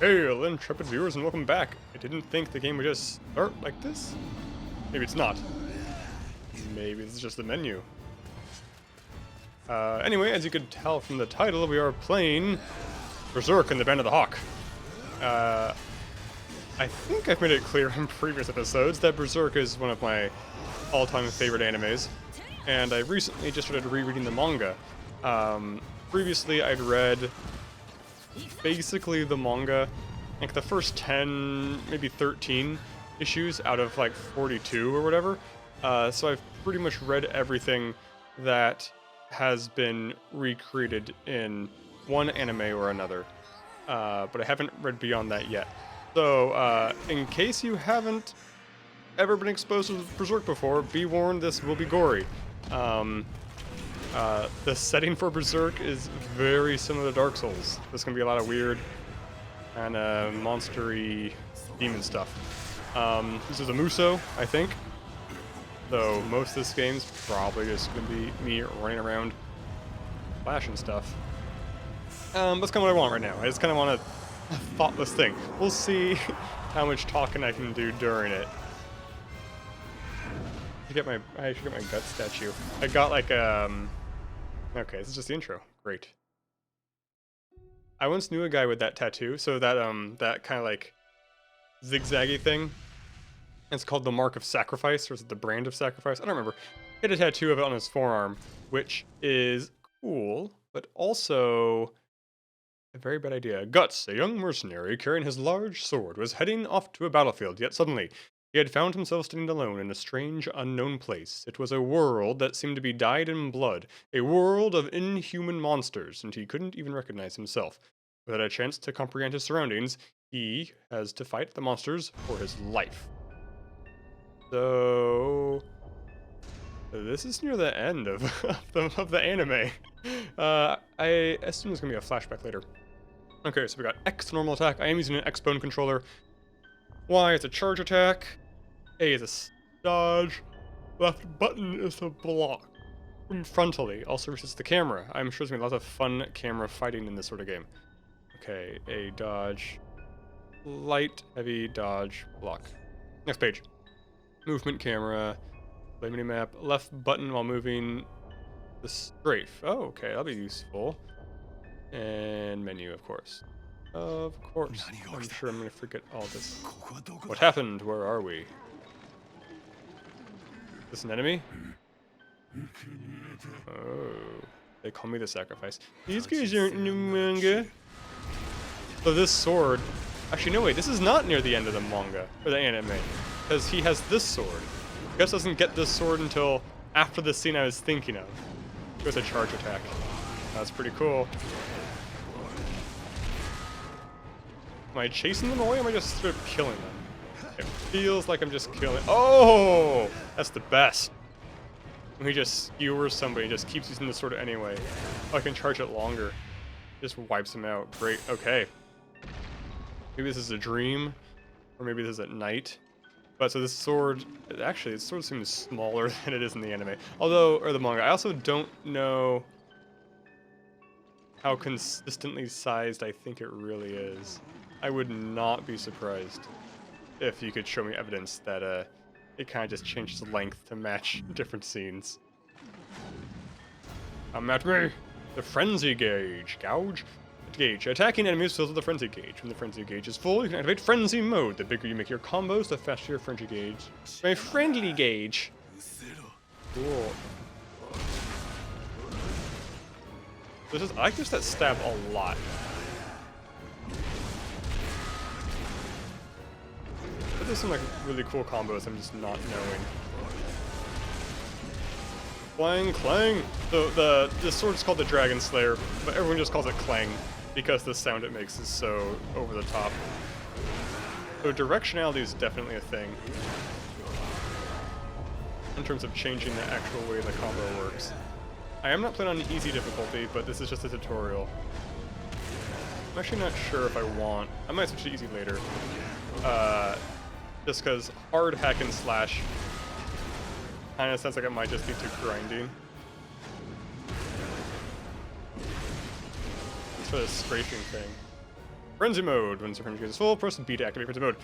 Hail, intrepid viewers, and welcome back. I didn't think the game would just start like this. Maybe it's not. Maybe it's just the menu. Anyway, as you could tell from the title, we are playing Berserk in the Band of the Hawk. I think I've made it clear in previous episodes that Berserk is one of my all-time favorite animes, and I recently just started rereading the manga. Previously, I'd read basically the manga, like the first 10, maybe 13 issues out of like 42 or whatever. So I've pretty much read everything that has been recreated in one anime or another, but I haven't read beyond that yet. So in case you haven't ever been exposed to Berserk before, be warned, this will be gory. The setting for Berserk is very similar to Dark Souls. There's going to be a lot of weird and monstery demon stuff. This is a Muso, I think. Though most of this game's probably just going to be me running around flashing stuff. That's kind of what I want right now. I just kind of want a thoughtless thing. We'll see how much talking I can do during it. I should get my gut statue. I got like okay, this is just the intro. Great. I once knew a guy with that tattoo, so that that kind of like zigzaggy thing. It's called the Mark of Sacrifice, or is it the Brand of Sacrifice? I don't remember. He had a tattoo of it on his forearm, which is cool, but also a very bad idea. Guts, a young mercenary carrying his large sword, was heading off to a battlefield, yet suddenly he had found himself standing alone in a strange, unknown place. It was a world that seemed to be dyed in blood, a world of inhuman monsters, and he couldn't even recognize himself. Without a chance to comprehend his surroundings, he has to fight the monsters for his life. So this is near the end of the anime. I assume there's gonna be a flashback later. Okay, so we got X normal attack. I am using an X-Bone controller. Y is a charge attack. A is a dodge. Left button is a block. Frontally also resist the camera. I'm sure there's gonna be lots of fun camera fighting in this sort of game. Okay, A dodge. Light, heavy, dodge, block. Next page. Movement camera. Play minimap. Left button while moving the strafe. Oh, okay, that'll be useful. And menu, of course. Of course. I'm sure I'm gonna forget all this. What happened? Where are we? Is this an enemy? Oh. They call me the sacrifice. These guys aren't in the manga. So this sword... Actually, no, wait. This is not near the end of the manga. Or the anime. Because he has this sword. Gus doesn't get this sword until after the scene I was thinking of. It was a charge attack. That's pretty cool. Am I chasing them away, or am I just sort of killing them? It feels like I'm just killing... Oh! That's the best. When he just skewers somebody, just keeps using the sword anyway. Oh, I can charge it longer. Just wipes him out. Great, okay. Maybe this is a dream, or maybe this is at night. But so this sword... Actually, this sword seems smaller than it is in the anime. Although, or the manga. I also don't know how consistently sized I think it really is. I would not be surprised if you could show me evidence that it kind of just changed its length to match different scenes. Come at me! The frenzy gauge. Gauge. Attacking enemies fills with the frenzy gauge. When the frenzy gauge is full, you can activate frenzy mode. The bigger you make your combos, the faster your frenzy gauge. My friendly gauge. Cool. I like this that stab a lot. But there's some like really cool combos I'm just not knowing. Clang, clang. The sword is called the Dragon Slayer, but everyone just calls it Clang because the sound it makes is so over the top. So directionality is definitely a thing in terms of changing the actual way the combo works. I am not playing on easy difficulty, but this is just a tutorial. I'm actually not sure if I want. I might switch to easy later. Just because hard hack and slash kind of sounds like it might just be too grinding. Let's try the strafing thing. Frenzy mode. When the frenzy gauge is full, press B to activate frenzy mode.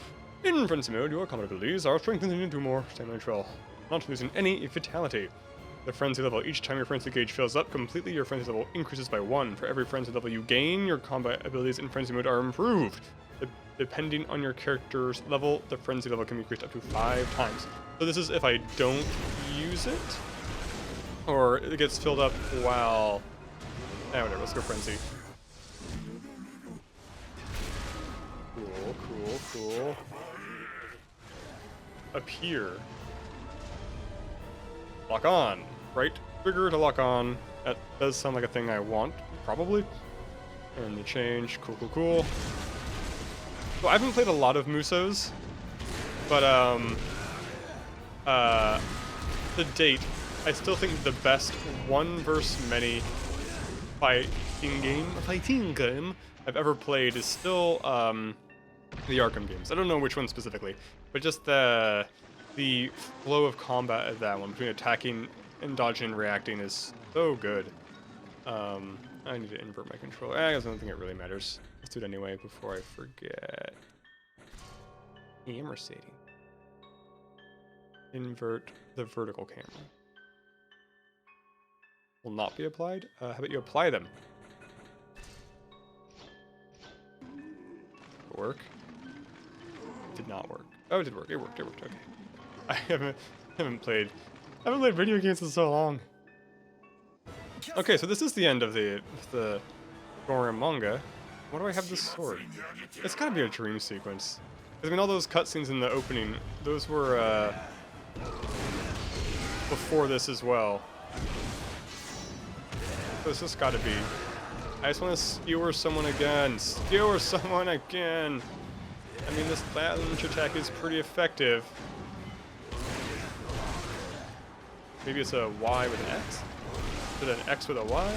In frenzy mode, your combat abilities are strengthened into more stamina neutral, not losing any vitality. The frenzy level. Each time your frenzy gauge fills up completely, your frenzy level increases by 1. For every frenzy level you gain, your combat abilities in frenzy mode are improved. Depending on your character's level, the frenzy level can be increased up to 5 times. So this is if I don't use it, or it gets filled up while... whatever, let's go frenzy. Cool, cool, cool. Up here. Lock on. Right trigger to lock on. That does sound like a thing I want, probably. And the change. Cool, cool, cool. So I haven't played a lot of Musos, but to date, I still think the best one versus many fighting game I've ever played is still the Arkham games. I don't know which one specifically, but just the flow of combat of that one between attacking and dodging and reacting is so good. I need to invert my controller. I don't think it really matters. Let's do it anyway before I forget. Camera setting. Invert the vertical camera. Will not be applied? How about you apply them? Work? Did not work. Oh, it did work. It worked. Okay. I haven't played video games in so long. Okay, so this is the end of the Gorim manga. Why do I have this sword? It's gotta be a dream sequence. I mean, all those cutscenes in the opening, those were before this as well. So this has gotta be. I just want to skewer someone again. Skewer someone again. I mean, this launch attack is pretty effective. Maybe it's a Y with an X? Is it an X with a Y?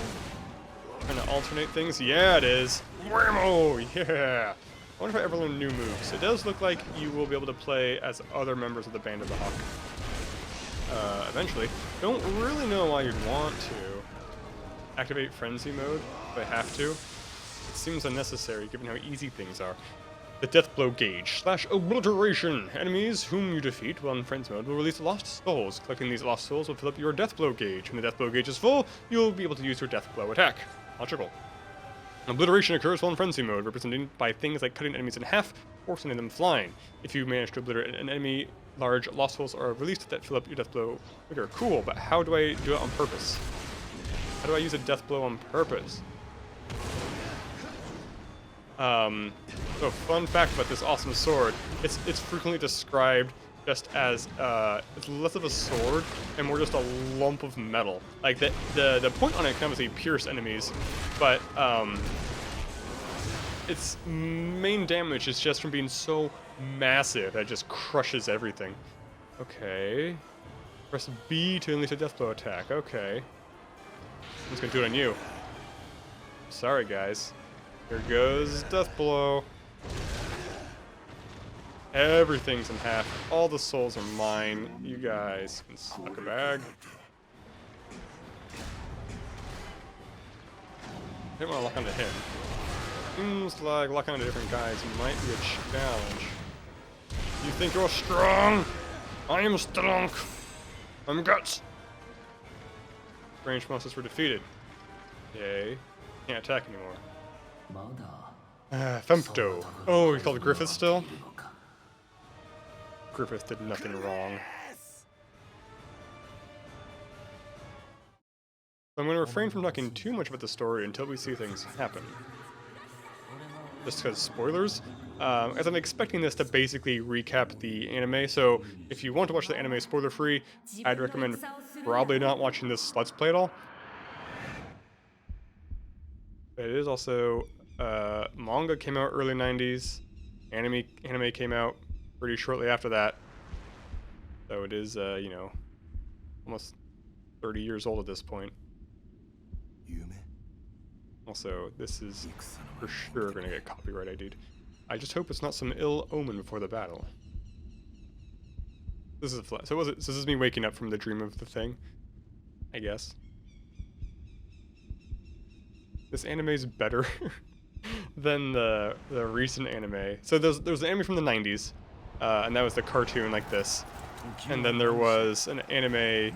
Trying to alternate things? Yeah, it is. Whammo! Yeah! I wonder if I ever learn new moves. It does look like you will be able to play as other members of the Band of the Hawk. Eventually. Don't really know why you'd want to. Activate Frenzy mode if I have to. It seems unnecessary given how easy things are. The Death Blow Gauge / Obliteration. Enemies whom you defeat while in Frenzy mode will release lost souls. Collecting these lost souls will fill up your Death Blow Gauge. When the Death Blow Gauge is full, you'll be able to use your Death Blow attack. Logical. Obliteration occurs while in Frenzy mode, represented by things like cutting enemies in half or sending them flying. If you manage to obliterate an enemy, large lost souls are released that fill up your Death Blow trigger. Cool, but how do I do it on purpose? How do I use a Death Blow on purpose? So fun fact about this awesome sword, it's frequently described just as, it's less of a sword and more just a lump of metal. Like, the point on it can obviously pierce enemies, but, its main damage is just from being so massive that it just crushes everything. Okay. Press B to unleash a Death Blow attack, okay. I'm just gonna do it on you. Sorry, guys. Here goes Death Blow. Everything's in half. All the souls are mine. You guys can suck a bag. I didn't want to lock onto him. Seems like locking onto different guys might be a challenge. You think you're strong? I am strong. I'm guts. Ranged monsters were defeated. Yay. Can't attack anymore. Femto. Oh, he's called Griffith still? Griffith did nothing wrong. I'm going to refrain from talking too much about the story until we see things happen. Just because spoilers. As I'm expecting this to basically recap the anime, so if you want to watch the anime spoiler-free, I'd recommend probably not watching this Let's Play at all. But it is also, manga came out early 90s, anime came out pretty shortly after that. So it is, you know, almost 30 years old at this point. Also, this is for sure gonna get copyright ID'd. I just hope it's not some ill omen before the battle. This is a so was it? So this is me waking up from the dream of the thing, I guess. This anime's better. than the recent anime. So there was an anime from the 90s, and that was the cartoon like this. And then there was an anime.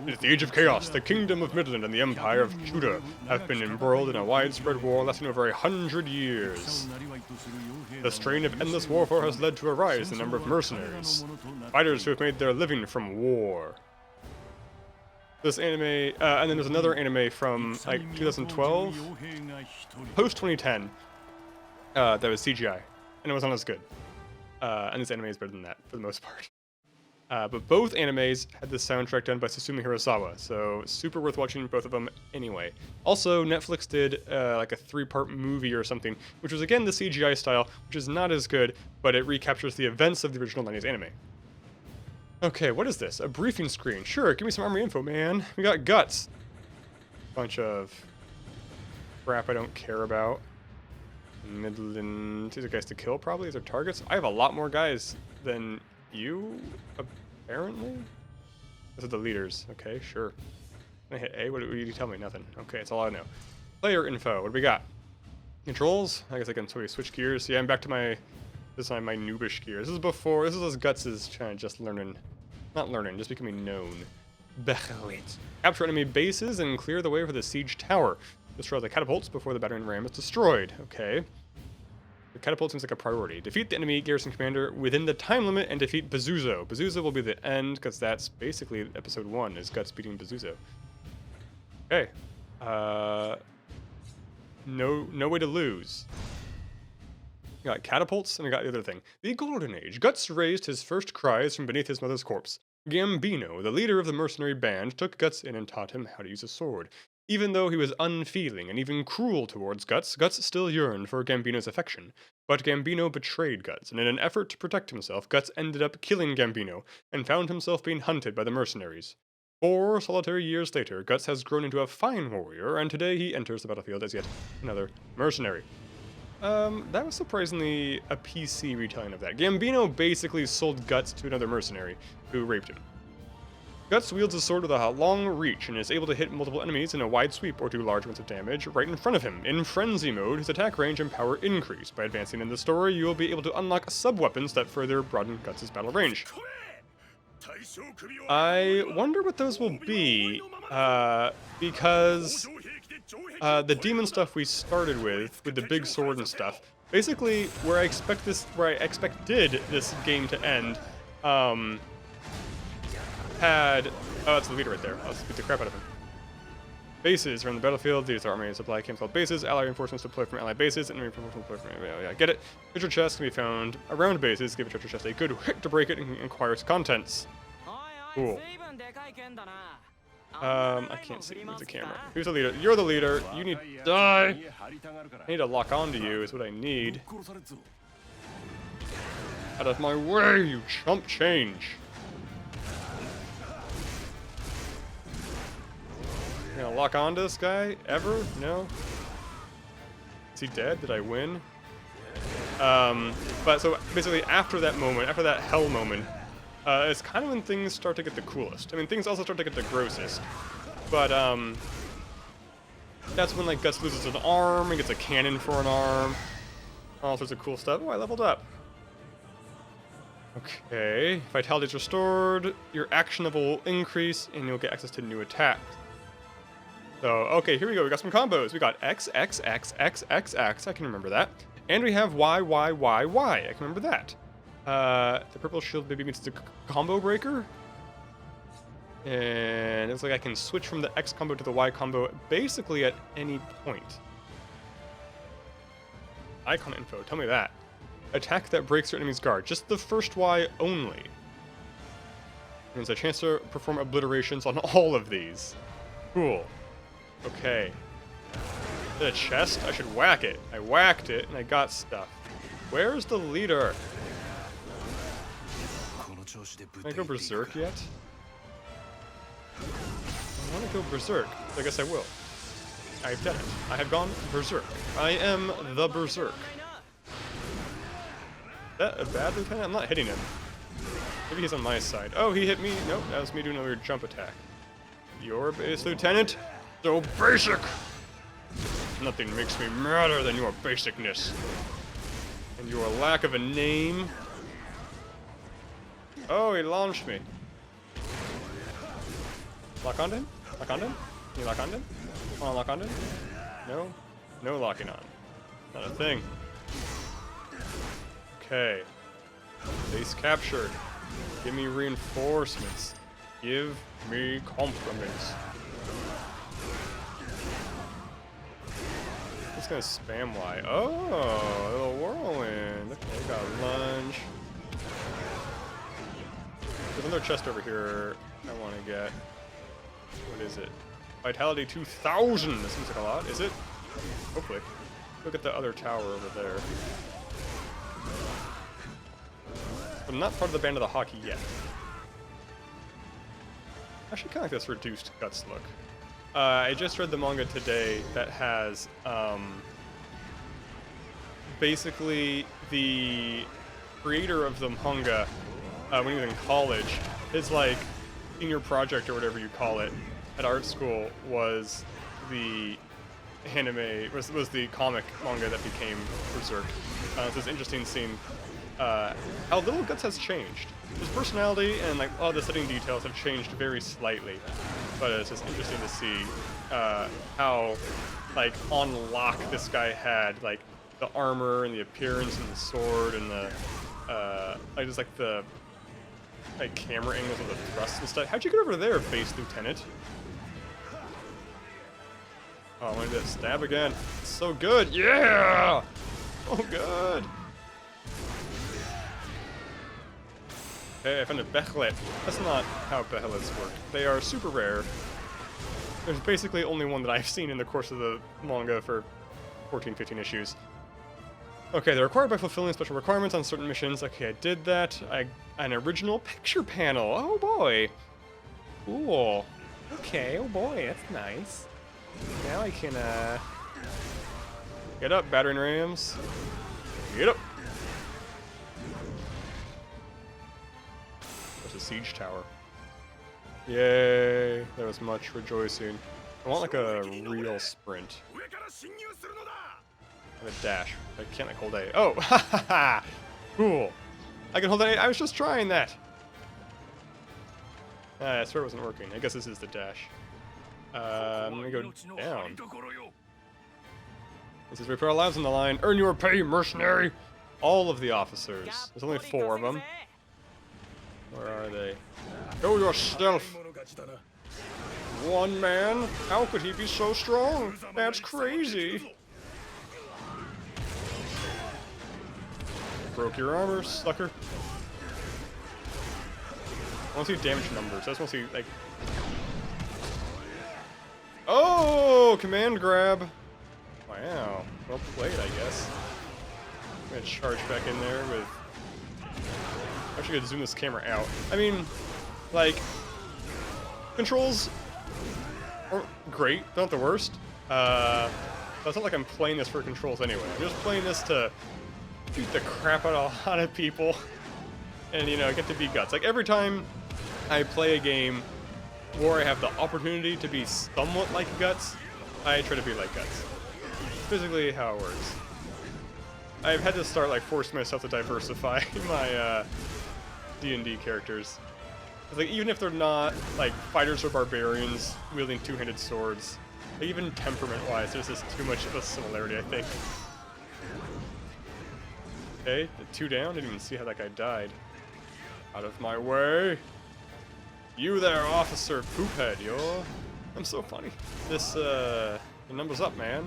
It's the Age of Chaos. The Kingdom of Midland and the Empire of Judah have been embroiled in a widespread war lasting over 100 years. The strain of endless warfare has led to a rise in the number of mercenaries, fighters who have made their living from war. This anime, and then there's another anime from like 2012, post 2010, that was CGI, and it was not as good. And this anime is better than that for the most part. But both animes had the soundtrack done by Susumu Hirasawa, so super worth watching both of them anyway. Also, Netflix did like a 3-part movie or something, which was again the CGI style, which is not as good, but it recaptures the events of the original 90s anime. Okay, what is this? A briefing screen. Sure, give me some army info, man. We got guts. Bunch of crap I don't care about. Midland. These are guys to kill, probably. These are targets. I have a lot more guys than you, apparently? Those are the leaders. Okay, sure. Can I hit A? What do you tell me? Nothing. Okay, that's all I know. Player info. What do we got? Controls? I guess I can switch gears. Yeah, I'm back to my... This is my noobish gear. This is before... This is as Guts is trying to just learning... Not learning, just becoming known. Capture enemy bases and clear the way for the siege tower. Destroy the catapults before the battering ram is destroyed. Okay. The catapult seems like a priority. Defeat the enemy garrison commander within the time limit and defeat Bezuzo. Bezuzo will be the end, because that's basically episode 1, is Guts beating Bezuzo. Okay. No way to lose. We got catapults, and we got the other thing. The Golden Age. Guts raised his first cries from beneath his mother's corpse. Gambino, the leader of the mercenary band, took Guts in and taught him how to use a sword. Even though he was unfeeling and even cruel towards Guts, Guts still yearned for Gambino's affection. But Gambino betrayed Guts, and in an effort to protect himself, Guts ended up killing Gambino, and found himself being hunted by the mercenaries. 4 solitary years later, Guts has grown into a fine warrior, and today he enters the battlefield as yet another mercenary. That was surprisingly a PC retelling of that. Gambino basically sold Guts to another mercenary, who raped him. Guts wields a sword with a long reach and is able to hit multiple enemies in a wide sweep or do large amounts of damage right in front of him. In Frenzy mode, his attack range and power increase. By advancing in the story, you will be able to unlock sub-weapons that further broaden Guts' battle range. I wonder what those will be, because the demon stuff we started with the big sword and stuff, basically where I expected this game to end, had... Oh, that's the leader right there. I'll just beat the crap out of him. Bases around the battlefield. These are army and supply camps called bases. Ally reinforcements deployed from ally bases. Enemy reinforcements deployed from... Yeah, get it. Treasure chests can be found around bases. Give a treasure chest a good hit to break it and acquire its contents. Cool. I can't see. Move the camera. Who's the leader? You're the leader. You need to die. I need to lock onto you is what I need. Out of my way, you chump change. You gonna lock onto this guy? Ever? No? Is he dead? Did I win? But so basically after that moment, after that hell moment, it's kind of when things start to get the coolest. I mean, things also start to get the grossest. But, that's when, like, Guts loses an arm and gets a cannon for an arm. All sorts of cool stuff. Oh, I leveled up. Okay. Vitality is restored. Your action level will increase, and you'll get access to new attacks. So, okay, here we go. We got some combos. We got X, X, X, X, X, X. I can remember that. And we have Y, Y, Y, Y. I can remember that. The purple shield maybe means it's a combo breaker. And it's like I can switch from the X combo to the Y combo basically at any point. Icon info, tell me that. Attack that breaks your enemy's guard. Just the first Y only. Means a chance to perform obliterations on all of these. Cool. Okay. Is that a chest? I should whack it. I whacked it and I got stuff. Where's the leader? Can I go Berserk yet? I want to go Berserk. I guess I will. I've done it. I have gone Berserk. I am the Berserk. Is that a bad lieutenant? I'm not hitting him. Maybe he's on my side. Oh, he hit me. Nope, that was me doing a weird jump attack. Your base lieutenant? So basic! nothing makes me madder than your basicness. And your lack of a name. Oh, he launched me. Lock on him? Lock on him? Can you lock on him? Wanna lock on him? No? No locking on. Not a thing. Okay. Base captured. Give me reinforcements. Give me compliments. Just gonna spam Y. Oh, a little whirlwind. Okay, got lunge. There's another chest over here I want to get. What is it? Vitality 2000. That seems like a lot. Is it? Hopefully. Look at the other tower over there. I'm not part of the band of the hockey yet. Actually, kind of like this reduced guts look. I just read the manga today that has basically the creator of the manga when he was in college, his like senior project or whatever you call it at art school was the anime, was the comic manga that became Berserk. It's this interesting scene. How little Guts has changed. His personality and like all the setting details have changed very slightly, but it's just interesting to see how like on lock this guy had like the armor and the appearance and the sword and the like just like the like camera angles of the thrusts and stuff. How'd you get over there, base lieutenant? Oh, I wanted to stab again. It's so good, yeah! Oh, good. Okay, I found a Bechelet. That's not how Bechelets work. They are super rare. There's basically only one that I've seen in the course of the manga for 14, 15 issues. Okay, they're required by fulfilling special requirements on certain missions. Okay, I did that. An original picture panel. Oh boy. Cool. Okay, oh boy, that's nice. Now I can, get up, battering rams. Get up. A siege tower. Yay! There was much rejoicing. I want like a real sprint. And a dash. I can't like hold A. Oh! Ha ha ha! Cool! I can hold A. I was just trying that! I swear it wasn't working. I guess this is the dash. I'm gonna go down. This is where we put our lives on the line. Earn your pay, mercenary! All of the officers. There's only 4 of them. Where are they? Show yourself! One man? How could he be so strong? That's crazy! Broke your armor, sucker. I want to see damage numbers. I just want to see, like... Oh! Command grab! Wow. Well played, I guess. I'm gonna charge back in there with... I'm actually gonna zoom this camera out. I mean, like, controls are great, they're not the worst. But it's not like I'm playing this for controls anyway. I'm just playing this to beat the crap out of a lot of people and, you know, get to be Guts. Like, every time I play a game where I have the opportunity to be somewhat like Guts, I try to be like Guts. It's basically how it works. I've had to start, like, forcing myself to diversify my, D&D characters. It's like, even if they're not like fighters or barbarians wielding two-handed swords, like, even temperament-wise, there's just too much of a similarity, I think. Okay, the 2 down. Didn't even see how that guy died. Out of my way! You there, officer poophead, yo! I'm so funny. This the numbers up, man.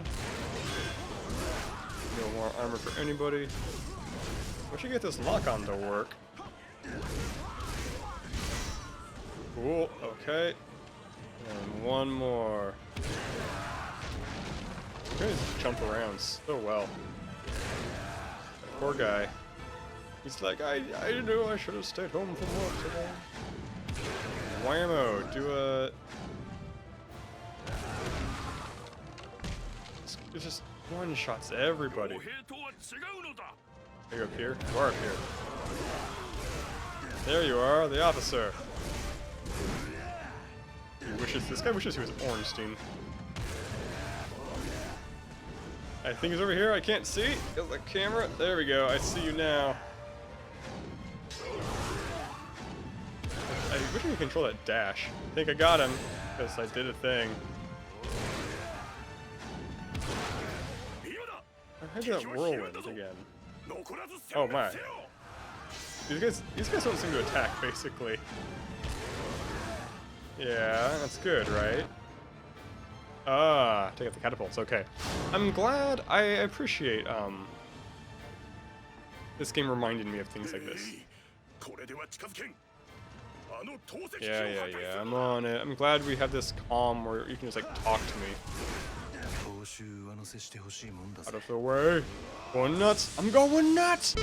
No more armor for anybody. We should get this lock on to work. Cool, okay. And one more. You guys jump around so well. Poor guy. He's like, I knew I should have stayed home from work today. Whammo, do a... It just one-shots everybody. Are you up here? You are up here. There you are, the officer. He wishes, this guy wishes he was Ornstein. I think he's over here. I can't see. Got the camera. There we go. I see you now. I wish I could control that dash. I think I got him because I did a thing. I had that whirlwind again. Oh my. These guys don't seem to attack, basically. Yeah, that's good, right? Ah, take out the catapults, okay. I'm glad, I appreciate, this game reminded me of things like this. Yeah, I'm on it. I'm glad we have this calm where you can just, like, talk to me. Out of the way. Going nuts. I'm going nuts!